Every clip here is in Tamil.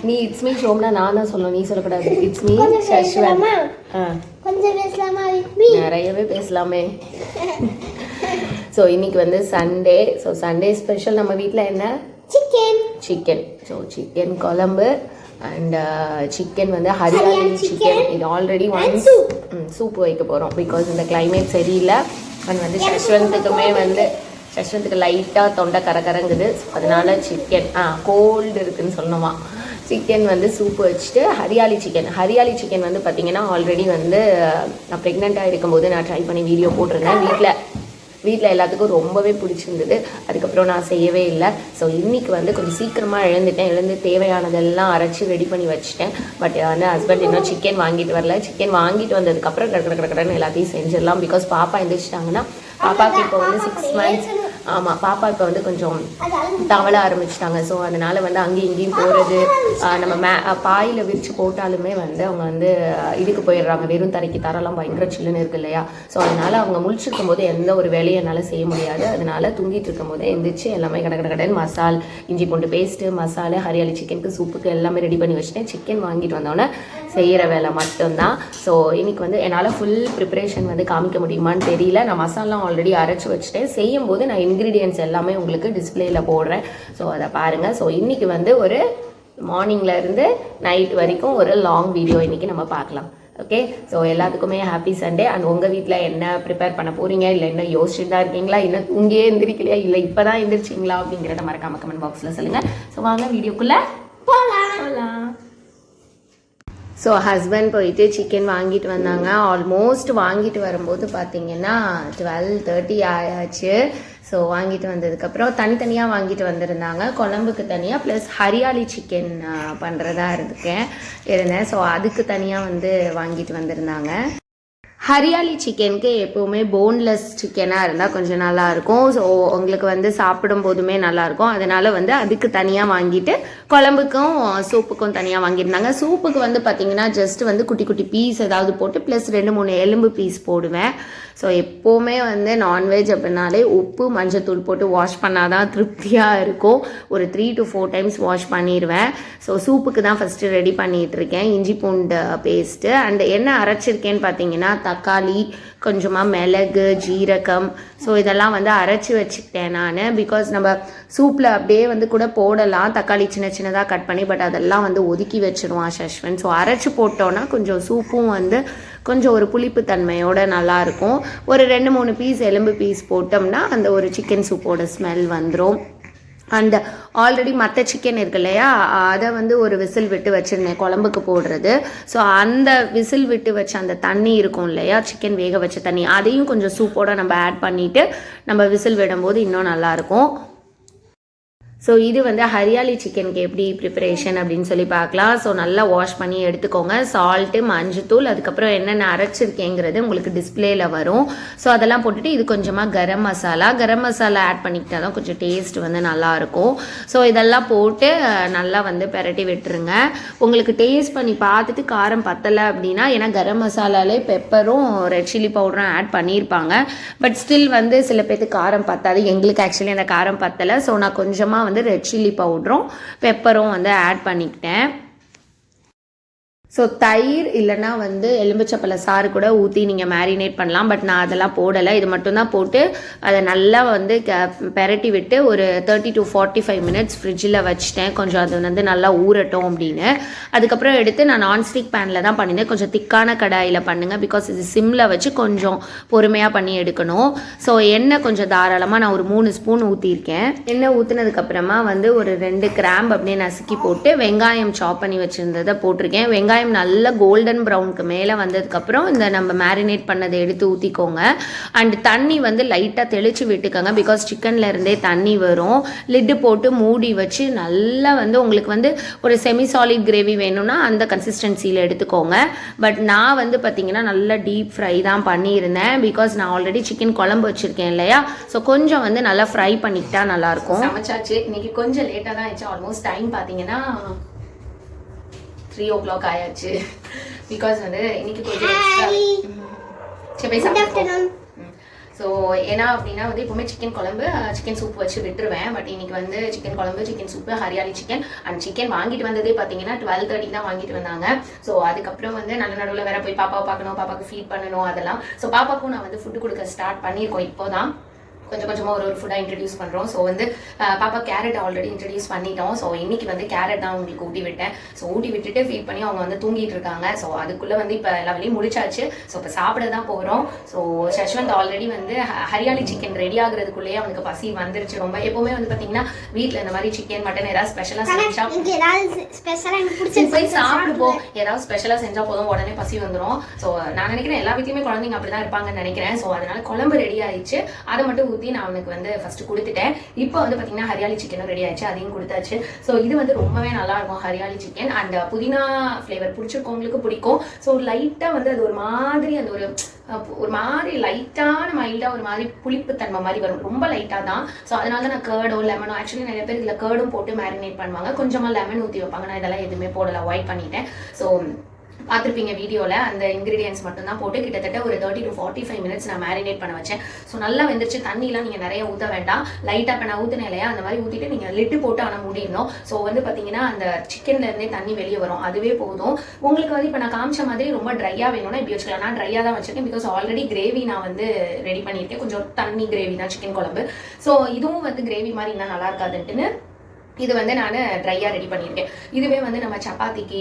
நீ இட்ஸ் மீ ஷோம்னா நான் தான் சொல்லணும், நீ சொல்லக்கூடாது. இட்ஸ் மீ சஷ்வன். கொஞ்சம் பேசலாமா? நிறையவே பேசலாமே. ஸோ இன்னைக்கு வந்து சண்டே. ஸோ சண்டே ஸ்பெஷல் நம்ம வீட்டில் என்ன? சிக்கன். ஸோ சிக்கன் குழம்பு அண்ட் சிக்கன் வந்து ஹரியாலி சிக்கன். இது ஆல்ரெடி ஒன்ஸ் சூப் வைக்க போகிறோம் பிகாஸ் இந்த கிளைமேட் சரியில்லை. அண்ட் வந்து சஷ்வந்துக்கு லைட்டாக தொண்டை கரங்குது. அதனால சிக்கன் கோல்டு இருக்குதுன்னு சொன்னோமா, சிக்கன் வந்து சூப்பு வச்சுட்டு ஹரியாலி சிக்கன் வந்து பார்த்திங்கன்னா ஆல்ரெடி வந்து நான் ப்ரெக்னெண்ட்டாக இருக்கும்போது நான் ட்ரை பண்ணி வீடியோ போட்டிருந்தேன். வீட்டில் எல்லாத்துக்கும் ரொம்பவே பிடிச்சிருந்தது. அதுக்கப்புறம் நான் செய்யவே இல்லை. ஸோ இன்றைக்கி வந்து கொஞ்சம் சீக்கிரமாக எழுந்து தேவையானதெல்லாம் அரைச்சி ரெடி பண்ணி வச்சுட்டேன். பட் வந்து ஹஸ்பண்ட் இன்னும் சிக்கன் வாங்கிட்டு வரல. சிக்கன் வாங்கிட்டு வந்ததுக்கப்புறம் கடற்கடன்னு எல்லாத்தையும் செஞ்சிடலாம். பிகாஸ் பாப்பா எழுந்திரிச்சிட்டாங்கன்னா, பாப்பாவுக்கு இப்போ வந்து 6 months. ஆமாம், பாப்பா இப்போ வந்து கொஞ்சம் தவள ஆரம்பிச்சிட்டாங்க. ஸோ அதனால் வந்து அங்கேயும் இங்கேயும் போகிறது, நம்ம பாயில் விரித்து போட்டாலுமே வந்து அவங்க வந்து இதுக்கு போயிடுறாங்க. வெறும் தரைலாம் பயங்கர சில்லுன்னு இருக்குது இல்லையா? ஸோ அதனால் அவங்க முழிச்சிருக்கும் போது எந்த ஒரு வேலையும் என்னால் செய்ய முடியாது. அதனால் தூங்கிட்டு இருக்கும் போதே எந்திரிச்சு எல்லாமே கடன் மசால், இஞ்சி பூண்டு பேஸ்ட்டு, மசாலா, ஹரியாலி சிக்கனுக்கு சூப்புக்கு எல்லாமே ரெடி பண்ணி வச்சுட்டேன். சிக்கன் வாங்கிட்டு வந்தோடனே செய்கிற வேலை மட்டும்தான். ஸோ இன்றைக்கி வந்து என்னால் ஃபுல் ப்ரிப்பரேஷன் வந்து காமிக்க முடியுமான்னு தெரியல. நான் மசாலாம் ஆல்ரெடி அரைச்சி வச்சுட்டேன். செய்யும்போது நான் இன்க்ரீடியன்ட்ஸ் எல்லாமே உங்களுக்கு டிஸ்பிளேயில் போடுறேன். ஸோ அதை பாருங்கள். ஸோ இன்றைக்கி வந்து ஒரு மார்னிங்கில் இருந்து நைட் வரைக்கும் ஒரு லாங் வீடியோ இன்றைக்கி நம்ம பார்க்கலாம். ஓகே, ஸோ எல்லாத்துக்குமே ஹாப்பி சண்டே. அண்ட் உங்கள் வீட்டில் என்ன ப்ரிப்பேர் பண்ண போகிறீங்க, இல்லை என்ன யோசிச்சுட்டு தான் இருக்கீங்களா, இன்னும் தூங்கியே எந்திரிக்கலையா, இல்லை இப்போ தான் எந்திரிச்சிங்களா அப்படிங்கிறத மறக்காம கமெண்ட் பாக்ஸில் சொல்லுங்கள். ஸோ வாங்க வீடியோக்குள்ளே போகலாம். ஸோ ஹஸ்பண்ட் போயிட்டு சிக்கன் வாங்கிட்டு வந்தாங்க. ஆல்மோஸ்ட் வாங்கிட்டு வரும்போது பார்த்தீங்கன்னா 12:30 ஆயாச்சு. ஸோ வாங்கிட்டு வந்ததுக்கப்புறம் தனித்தனியாக வாங்கிட்டு வந்திருந்தாங்க. குழம்புக்கு தனியாக ப்ளஸ் ஹரியாலி சிக்கன் பண்ணுறதா இருந்தேன். ஸோ அதுக்கு தனியாக வந்து வாங்கிட்டு வந்திருந்தாங்க. ஹரியாலி சிக்கனுக்கு எப்போவுமே போன்லெஸ் சிக்கனாக இருந்தால் கொஞ்சம் நல்லாயிருக்கும். ஸோ உங்களுக்கு வந்து சாப்பிடும் போதுமே நல்லாயிருக்கும். அதனால் வந்து அதுக்கு தனியாக வாங்கிட்டு குழம்புக்கும் சூப்புக்கும் தனியாக வாங்கியிருந்தாங்க. சூப்புக்கு வந்து பார்த்திங்கன்னா ஜஸ்ட் வந்து குட்டி குட்டி பீஸ் ஏதாவது போட்டு ப்ளஸ் 2-3 எலும்பு பீஸ் போடுவேன். ஸோ எப்போவுமே வந்து நான்வெஜ் அப்படின்னாலே உப்பு மஞ்சத்தூள் போட்டு வாஷ் பண்ணால் தான் திருப்தியாக இருக்கும். ஒரு 3 to 4 times வாஷ் பண்ணிடுவேன். ஸோ சூப்புக்கு தான் ஃபஸ்ட்டு ரெடி பண்ணிகிட்ருக்கேன். இஞ்சி பூண்டு பேஸ்ட்டு அண்ட் என்ன அரைச்சிருக்கேன்னு பார்த்தீங்கன்னா தக்காளி, கொஞ்சமாக மிளகு, ஜீரகம், ஸோ இதெல்லாம் வந்து அரைச்சி வச்சுக்கிட்டேன் நான். பிகாஸ் நம்ம சூப்பில் அப்படியே வந்து கூட போடலாம் தக்காளி சின்னதாக கட் பண்ணி. பட் அதெல்லாம் வந்து ஒதுக்கி வச்சுருவான் சஷ்வன். ஸோ அரைச்சி போட்டோன்னா கொஞ்சம் சூப்பும் வந்து கொஞ்சம் ஒரு புளிப்பு தன்மையோடு நல்லாயிருக்கும். ஒரு 2-3 பீஸ் எலும்பு பீஸ் போட்டோம்னா அந்த ஒரு சிக்கன் சூப்போட ஸ்மெல் வந்துடும். அண்ட் ஆல்ரெடி மற்ற சிக்கன் இருக்கு இல்லையா, அதை வந்து ஒரு விசில் விட்டு வச்சுருந்தேன் குழம்புக்கு போடுறது. ஸோ அந்த விசில் விட்டு வச்ச அந்த தண்ணி இருக்கும் இல்லையா, சிக்கன் வேக வச்ச தண்ணி, அதையும் கொஞ்சம் சூப்போடு நம்ம ஆட் பண்ணிவிட்டு நம்ம விசில் விடும்போது இன்னும் நல்லாயிருக்கும். ஸோ இது வந்து ஹரியாலி சிக்கனுக்கு எப்படி ப்ரிப்பரேஷன் அப்படின்னு சொல்லி பார்க்கலாம். ஸோ நல்லா வாஷ் பண்ணி எடுத்துக்கோங்க. சால்ட்டு, மஞ்சத்தூள், அதுக்கப்புறம் என்னென்ன அரைச்சிருக்கேங்கிறது உங்களுக்கு டிஸ்பிளேயில் வரும். ஸோ அதெல்லாம் போட்டுட்டு இது கொஞ்சமாக கரம் மசாலா ஆட் பண்ணிக்கிட்டால் தான் கொஞ்சம் டேஸ்ட் வந்து நல்லாயிருக்கும். ஸோ இதெல்லாம் போட்டு நல்லா வந்து பெரட்டி விட்டுருங்க. உங்களுக்கு டேஸ்ட் பண்ணி பார்த்துட்டு காரம் பத்தலை அப்படின்னா, ஏன்னா கரம் மசாலாலே பெப்பரும் ரெட் சில்லி பவுடரும் ஆட் பண்ணியிருப்பாங்க. பட் ஸ்டில் வந்து சில பேருக்கு காரம் பத்தாது. எங்களுக்கு ஆக்சுவலி அந்த காரம் பத்தலை. ஸோ நான் கொஞ்சமாக வந்து ரெட் சில்லி பவுடரும் பெப்பரும் வந்து ஆட் பண்ணிக்கிட்டேன். ஸோ தயிர் இல்லைனா வந்து எலுமிச்சப்பழ சாறு கூட ஊற்றி நீங்கள் மேரினேட் பண்ணலாம். பட் நான் அதெல்லாம் போடலை. இது மட்டும்தான் போட்டு அதை நல்லா வந்து பெரட்டி விட்டு ஒரு 30 to 45 minutes ஃப்ரிட்ஜில் வச்சுட்டேன். கொஞ்சம் அது வந்து நல்லா ஊறட்டும் அப்படின்னு. அதுக்கப்புறம் எடுத்து நான் நான்ஸ்டிக் பேனில் தான் பண்ணியிருந்தேன். கொஞ்சம் திக்கான கடாயில் பண்ணுங்கள். பிகாஸ் இது சிம்மில் வச்சு கொஞ்சம் பொறுமையாக பண்ணி எடுக்கணும். ஸோ எண்ணெய் கொஞ்சம் தாராளமாக நான் ஒரு 3 ஸ்பூன் ஊற்றிருக்கேன். எண்ணெய் ஊற்றினதுக்கப்புறமா வந்து ஒரு 2 கிராம்பு அப்படியே நசுக்கி போட்டு வெங்காயம் சாப் பண்ணி வச்சுருந்ததை போட்டிருக்கேன். வெங்காயம் நல்ல கோல்டன் ப்ரௌனுக்கு மேலே வந்ததுக்கப்புறம் இந்த நம்ம மேரினேட் பண்ணதை எடுத்து ஊற்றிக்கோங்க. அண்ட் தண்ணி வந்து லைட்டாக தெளித்து விட்டுக்கோங்க. பிகாஸ் சிக்கனில் இருந்தே தண்ணி வரும். லிட்டு போட்டு மூடி வச்சு நல்லா வந்து உங்களுக்கு வந்து ஒரு செமி சாலிட் கிரேவி வேணும்னா அந்த கன்சிஸ்டன்சியில் எடுத்துக்கோங்க. பட் நான் வந்து பார்த்திங்கன்னா நல்லா டீப் ஃப்ரை தான் பண்ணியிருந்தேன். பிகாஸ் நான் ஆல்ரெடி சிக்கன் குழம்பு வச்சுருக்கேன் இல்லையா, ஸோ கொஞ்சம் வந்து நல்லா ஃப்ரை பண்ணிக்கிட்டா நல்லாயிருக்கும். சமைச்சாச்சு. இன்றைக்கி கொஞ்சம் லேட்டாக தான் ஆயிடுச்சு. ஆல்மோஸ்ட் டைம் பார்த்தீங்கன்னா 3 o'clock ஆயாச்சு. பிகாஸ் வந்து இன்னைக்கு கொஞ்சம் ஸோ ஏன்னா அப்படின்னா வந்து எப்பவுமே சிக்கன் குழம்பு சிக்கன் சூப் வச்சு விட்டுருவேன். பட் இன்னைக்கு வந்து சிக்கன் குழம்பு chicken soup hariyali chicken and chicken வாங்கிட்டு வந்ததே பார்த்தீங்கன்னா 12:30 தான் வாங்கிட்டு வந்தாங்க. ஸோ அதுக்கப்புறம் வந்து நல்ல நடுவில் வேற போய் பாப்பாவை பார்க்கணும், பாப்பாவுக்கு ஃபீட் பண்ணணும் அதெல்லாம். ஸோ பாப்பாவுக்கும் நான் வந்து ஃபுட்டு கொடுக்க ஸ்டார்ட் பண்ணியிருக்கோம். இப்போதான் கொஞ்சம் கொஞ்சமாக ஒரு ஃபுட்டாக இன்ட்ரடியூஸ் பண்ணுறோம். ஸோ வந்து பாப்பா கேரட் ஆல்ரெடி இன்ட்ரடியூஸ் பண்ணிட்டோம். ஸோ இன்னைக்கு வந்து கேரட் தான் உங்களுக்கு ஊட்டி விட்டேன். ஸோ ஊட்டி விட்டுட்டு ஃபீட் பண்ணி அவங்க வந்து தூங்கிட்டு இருக்காங்க. ஸோ அதுக்குள்ளே வந்து இப்போ எல்லா வேலையும் முடிச்சாச்சு. ஸோ இப்போ சாப்பிட தான் போகிறோம். ஸோ சஷ்வந்த் ஆல்ரெடி வந்து ஹரியாலி சிக்கன் ரெடி ஆகுறதுக்குள்ளேயே அவனுக்கு பசி வந்துருச்சு ரொம்ப. எப்பவுமே வந்து பார்த்தீங்கன்னா வீட்டில் இந்த மாதிரி சிக்கன் மட்டன் ஏதாவது ஸ்பெஷலாக செஞ்சா போய் சாப்பிடுவோம். ஏதாவது ஸ்பெஷலாக செஞ்சால் போதும் உடனே பசி வந்துடும். ஸோ நான் நினைக்கிறேன் எல்லா வீட்லையுமே குழந்தைங்க அப்படி தான் இருப்பாங்கன்னு நினைக்கிறேன். ஸோ அதனால குழம்பு ரெடி ஆயிடுச்சு. அதை மட்டும் நான் அவனுக்கு வந்து ஃபர்ஸ்ட் கொடுத்துட்டேன். இப்போ வந்து பாத்தீங்கன்னா ஹரியாலி சிக்கனும் ரெடி ஆயிடுச்சு, அதையும் கொடுத்தாச்சு. ஸோ இது வந்து ரொம்பவே நல்லா இருக்கும் ஹரியாலி சிக்கன். அண்ட் புதினா ஃபிளேவர் பிடிச்சிருக்கவங்களுக்கு பிடிக்கும். ஸோ லைட்டா வந்து அது ஒரு மாதிரி அந்த ஒரு மாதிரி லைட்டான மைல்டா ஒரு மாதிரி புளிப்பு தன்மை மாதிரி வரும், ரொம்ப லைட்டா தான். ஸோ அதனால தான் நான் கேர்டோ லெமனோ, ஆக்சுவலி நிறைய பேர் இதுல கேர்டும் போட்டு மேரினேட் பண்ணுவாங்க, கொஞ்சமா லெமன் ஊற்றி வைப்பாங்க. நான் இதெல்லாம் எதுவுமே போடல, அவாய்ட் பண்ணிட்டேன். ஸோ பார்த்துருப்பீங்க வீடியோவில் அந்த இன்க்ரீடியன்ஸ் மட்டும் தான் போட்டு கிட்டத்தட்ட ஒரு 30 to 45 minutes நான் மேரினேட் பண்ண வச்சேன். ஸோ நல்லா வெந்துருச்சு. தண்ணிலாம் நீங்கள் நிறைய ஊற்ற வேண்டாம், லைட்டாக இப்போ நான் ஊற்றினேன் இல்லையா அந்த மாதிரி ஊற்றிட்டு நீங்கள் லிட்டு போட்டு ஆனால் மூடிடணும். ஸோ வந்து பார்த்தீங்கன்னா அந்த சிக்கன்லேருந்தே தண்ணி வெளியே வரும், அதுவே போதும். உங்களுக்கு வந்து இப்போ நான் காமிச்ச மாதிரி ரொம்ப ட்ரையாக வேணும்னா இப்படி வச்சுக்கலாம். நான் ட்ரையாக தான் வச்சிருக்கேன், பிகாஸ் ஆல்ரெடி கிரேவி நான் வந்து ரெடி பண்ணியிருக்கேன். கொஞ்சம் தண்ணி கிரேவி தான் சிக்கன் குழம்பு. ஸோ இதுவும் வந்து கிரேவி மாதிரி இன்னும் நல்லா இருக்காதுன்ட்டுன்னு இது வந்து நான் ட்ரையாக ரெடி பண்ணியிருக்கேன். இதுவே வந்து நம்ம சப்பாத்திக்கு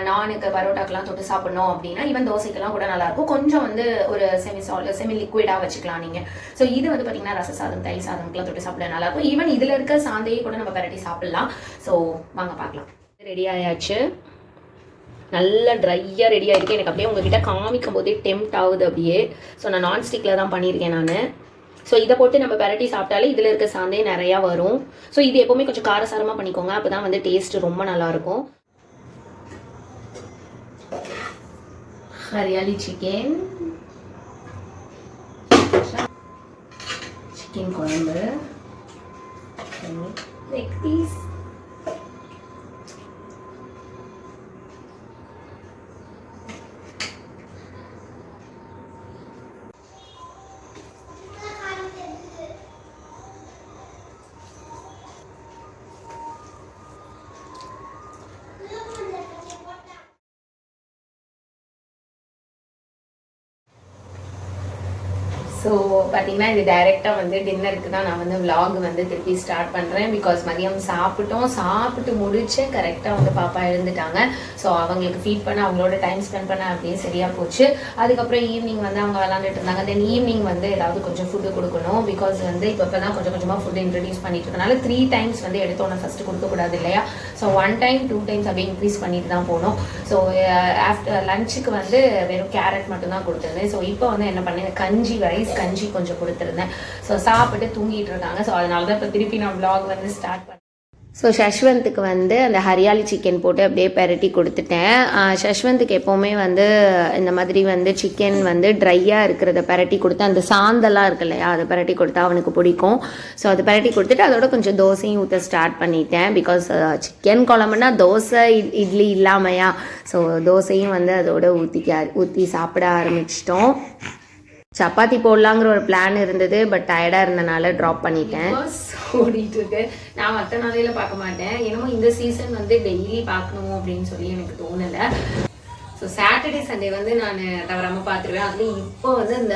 நானுக்கு பரோட்டாக்கெல்லாம் தொட்டு சாப்பிடணும் அப்படின்னா ஈவன் தோசைக்கெல்லாம் கூட நல்லாயிருக்கும். கொஞ்சம் வந்து ஒரு செமி லிக்விடாக வச்சுக்கலாம் நீங்கள். ஸோ இது வந்து பார்த்தீங்கன்னா ரச சாதம் தயிர் சாதம்க்குலாம் தொட்டு சாப்பிட நல்லாயிருக்கும். ஈவன் இதில் இருக்க சாந்தையே கூட நம்ம பரட்டி சாப்பிடலாம். ஸோ வாங்க பார்க்கலாம். ரெடி ஆயாச்சு, நல்லா ட்ரையாக ரெடி ஆகிருக்கு. எனக்கு அப்படியே உங்ககிட்ட காமிக்கும் போதே டெம்ட் ஆகுது அப்படியே. ஸோ நான் நான்ஸ்டிக்கில் தான் பண்ணியிருக்கேன் நான். ஸோ இதை போட்டு நம்ம பரட்டி சாப்பிட்டாலே இதில் இருக்க சாந்தே நிறையா வரும். ஸோ இது எப்போவுமே கொஞ்சம் காரசாரமாக பண்ணிக்கோங்க, அப்போ தான் வந்து டேஸ்ட் ரொம்ப நல்லாயிருக்கும். ஹரியாலி சிக்கன் சிக்கன் குழம்பு லெக் பீஸ், ஸோ பார்த்தீங்கன்னா இது டைரெக்டாக வந்து டின்னருக்கு தான் நான் வந்து விலாக் வந்து திருப்பி ஸ்டார்ட் பண்ணுறேன். பிகாஸ் மதியம் சாப்பிட்டு முடிச்சு கரெக்டாக வந்து பாப்பா எழுந்துட்டாங்க. ஸோ அவங்களுக்கு ஃபீட் பண்ண அவங்களோட டைம் ஸ்பெண்ட் பண்ண அப்படியே சரியாக போச்சு. அதுக்கப்புறம் ஈவினிங் வந்து அவங்க விளாண்டுட்டு இருந்தாங்க. தென் ஈவினிங் வந்து ஏதாவது கொஞ்சம் ஃபுட்டு கொடுக்கணும். பிகாஸ் வந்து இப்போ தான் கொஞ்சம் கொஞ்சமாக ஃபுட் இன்ட்ரடியூஸ் பண்ணிட்டு இருக்கனால 3 times வந்து எடுத்தோன்னே ஃபஸ்ட்டு கொடுக்கக்கூடாது இல்லையா. ஸோ 1 time 2 times அப்படியே இன்க்ரீஸ் பண்ணிட்டு தான் போகணும். ஸோ ஆஃப்டர் லஞ்சுக்கு வந்து வெறும் கேரட் மட்டும் தான் கொடுத்துருந்தேன். ஸோ இப்போ வந்து என்ன பண்ணேன், ரைஸ் கஞ்சி கொஞ்சம் கொடுத்துருந்தேன். ஸோ சாப்பிட்டு தூங்கிட்டு இருக்காங்க. ஸோ அதனால தான் இப்போ திருப்பி நான் vlog வந்து ஸ்டார்ட் பண்ணேன். ஸோ சஷ்வந்த்துக்கு வந்து அந்த ஹரியாலி சிக்கன் போட்டு அப்படியே பெரட்டி கொடுத்துட்டேன். சஷ்வந்த்துக்கு எப்போவுமே வந்து இந்த மாதிரி வந்து சிக்கன் வந்து ட்ரையாக இருக்கிறத பெரட்டி கொடுத்து அந்த சாந்தெல்லாம் இருக்கு இல்லையா அதை பெரட்டி கொடுத்தா அவனுக்கு பிடிக்கும். ஸோ அதை பெரட்டி கொடுத்துட்டு அதோட கொஞ்சம் தோசையும் ஊற்ற ஸ்டார்ட் பண்ணிட்டேன். பிகாஸ் சிக்கன் குழம்புனா தோசை இட்லி இல்லாமையா. ஸோ தோசையும் வந்து அதோட ஊற்றி சாப்பிட ஆரம்பிச்சிட்டோம். சப்பாத்தி போடலாங்கிற ஒரு பிளான் இருந்தது, பட் டயர்டாக இருந்தனால ட்ராப் பண்ணிட்டேன். ஓடிட்டு இருக்கு. நான் மற்ற நாளையில பார்க்க மாட்டேன், என்னமோ இந்த சீசன் வந்து டெய்லி பார்க்கணும் அப்படின்னு சொல்லி எனக்கு தோணலை. ஸோ சாட்டர்டே சண்டே வந்து நான் தவறாமல் பார்த்துருவேன். அதுலேயும் இப்போ வந்து இந்த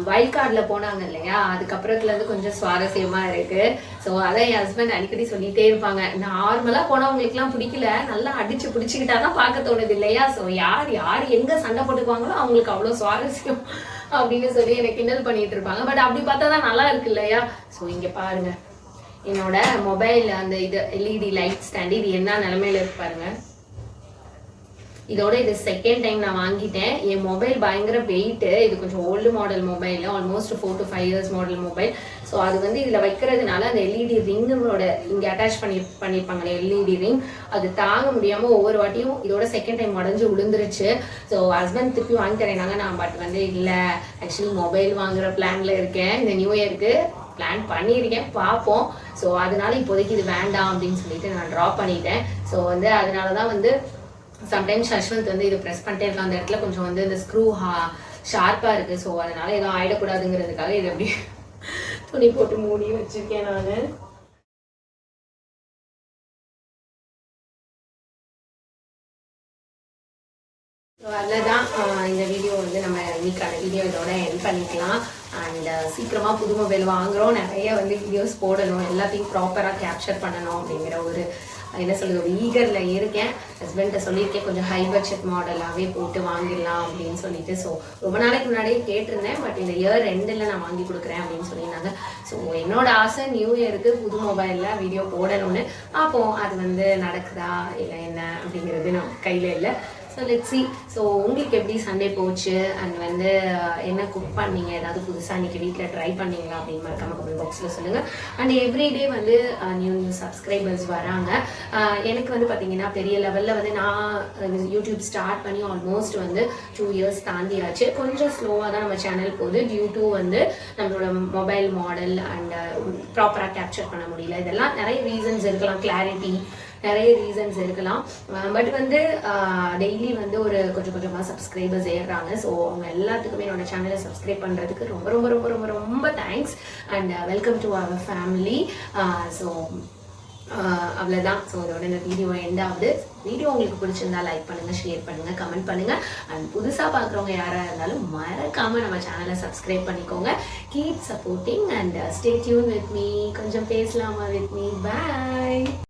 வைல்ட் கார்டில் போனாங்க இல்லையா, அதுக்கப்புறத்துலேருந்து கொஞ்சம் சுவாரஸ்யமாக இருக்குது. ஸோ அதை என் ஹஸ்பண்ட் அடிக்கடி சொல்லிகிட்டே இருப்பாங்க, நார்மலாக போனவங்களுக்குலாம் பிடிக்கல, நல்லா அடித்து பிடிச்சிக்கிட்டா தான் பார்க்க தோணுது இல்லையா. ஸோ யார் எங்கே சண்டை போட்டுக்குவாங்களோ அவங்களுக்கு அவ்வளோ சுவாரஸ்யம் அப்படின்னு சொல்லி எனக்கு கிண்டல் பண்ணிட்டு இருப்பாங்க. பட் அப்படி பார்த்தா தான் நல்லா இருக்கு இல்லையா. ஸோ இங்கே பாருங்க என்னோட மொபைல் அந்த இது LED லைட் ஸ்டாண்டு, இது என்ன நிலமையில இருக்கு பாருங்க. இதோட இது செகண்ட் டைம் நான் வாங்கிட்டேன். என் மொபைல் பயங்கர வெயிட்டு, இது கொஞ்சம் old model mobile, almost 4 to 5 years model mobile. So அது வந்து இதில் வைக்கிறதுனால அந்த LED ரிங்கோட இங்கே அட்டாச் பண்ணியிருப்பாங்களே LED ரிங், அது தாங்க முடியாமல் ஒவ்வொரு வாட்டியும் இதோட செகண்ட் டைம் உடஞ்சி விழுந்துருச்சு. ஸோ ஹஸ்பண்ட் திருப்பி வாங்கி தரேனாங்க. நான் பட் வந்து இல்லை, ஆக்சுவலி மொபைல் வாங்குற பிளான்ல இருக்கேன். இந்த நியூ இயருக்கு பிளான் பண்ணியிருக்கேன், பார்ப்போம். ஸோ அதனால இப்போதைக்கு இது வேண்டாம் அப்படின்னு சொல்லிட்டு நான் ட்ராப் பண்ணிட்டேன். ஸோ வந்து அதனால தான் வந்து சம்டைம்ஸ் சஷ்வந்த் வந்து இது ப்ரெஸ் பண்ணிட்டே இருக்கான். அந்த இடத்துல கொஞ்சம் வந்து இந்த ஸ்க்ரூ ஷார்ப்பாக இருக்குது. ஸோ அதனால் எதுவும் ஆயிடக்கூடாதுங்கிறதுக்காக இதை அப்படியே துணி போட்டு மூடி வச்சுருக்கேன் நான். ஸோ அதுதான் இந்த வீடியோ வந்து நம்ம இன்னைக்கான வீடியோ இதோட எண்ட் பண்ணிக்கலாம். அண்ட் சீக்கிரமாக புது மொபைல் வாங்குகிறோம், நிறைய வந்து வீடியோஸ் போடணும், எல்லாத்தையும் ப்ராப்பராக கேப்சர் பண்ணணும் அப்படிங்கிற ஒரு என்ன சொல்கிறது ஒரு ஈகரில் இருக்கேன். ஹஸ்பண்ட்டை சொல்லியிருக்கேன் கொஞ்சம் ஹை பட்ஜெட் மாடலாகவே போட்டு வாங்கிடலாம் அப்படின்னு சொல்லிட்டு. ஸோ ரொம்ப நாளைக்கு முன்னாடியே கேட்டிருந்தேன், பட் இந்த இயர் ரெண்டில் நான் வாங்கி கொடுக்குறேன் அப்படின்னு சொல்லியிருந்தாங்க. ஸோ என்னோட ஆசை நியூ இயருக்கு புது மொபைலில் வீடியோ போடணும்னு. அப்போ அது வந்து நடக்குதா இல்லை என்ன அப்படிங்கிறது நம்ம கையில் இல்லை. So let's see. ஸோ உங்களுக்கு எப்படி சண்டே போச்சு அண்ட் வந்து என்ன குக் பண்ணீங்க, ஏதாவது புதுசாக இன்றைக்கி வீட்டில் ட்ரை பண்ணீங்களா அப்படின்னு மறக்காம கமெண்ட் பாக்ஸில் சொல்லுங்கள். அண்ட் எவ்ரிடே வந்து நியூ சப்ஸ்கிரைபர்ஸ் வராங்க. எனக்கு வந்து பார்த்தீங்கன்னா பெரிய லெவலில் வந்து நான் யூடியூப் ஸ்டார்ட் பண்ணி ஆல்மோஸ்ட் வந்து 2 இயர்ஸ் தாண்டியாச்சு. கொஞ்சம் ஸ்லோவாக தான் நம்ம சேனல் போகுது, டியூ டு வந்து நம்மளோட மொபைல் மாடல் அண்ட் ப்ராப்பராக கேப்சர் பண்ண முடியல. இதெல்லாம் நிறைய ரீசன்ஸ் இருக்கலாம், கிளாரிட்டி நிறைய ரீசன்ஸ் இருக்கலாம். பட் வந்து டெய்லி வந்து ஒரு கொஞ்சம் கொஞ்சமாக சப்ஸ்கிரைபர்ஸ் ஏறுறாங்க. ஸோ அவங்க எல்லாத்துக்குமே என்னோட சேனலை சப்ஸ்கிரைப் பண்ணுறதுக்கு ரொம்ப ரொம்ப ரொம்ப ரொம்ப ரொம்ப thanks and welcome to our family. So அவ்வளோதான். ஸோ அதோட இந்த வீடியோ எண்ட் ஆகுது. வீடியோ உங்களுக்கு பிடிச்சிருந்தா லைக் பண்ணுங்கள், ஷேர் பண்ணுங்கள், கமெண்ட் பண்ணுங்கள். அண்ட் புதுசாக பார்க்குறவங்க யாராக இருந்தாலும் மறக்காமல் நம்ம சேனலை சப்ஸ்கிரைப் பண்ணிக்கோங்க. Keep supporting and stay tune with me. கொஞ்சம் பேசலாமா வித் மீ. பாய்.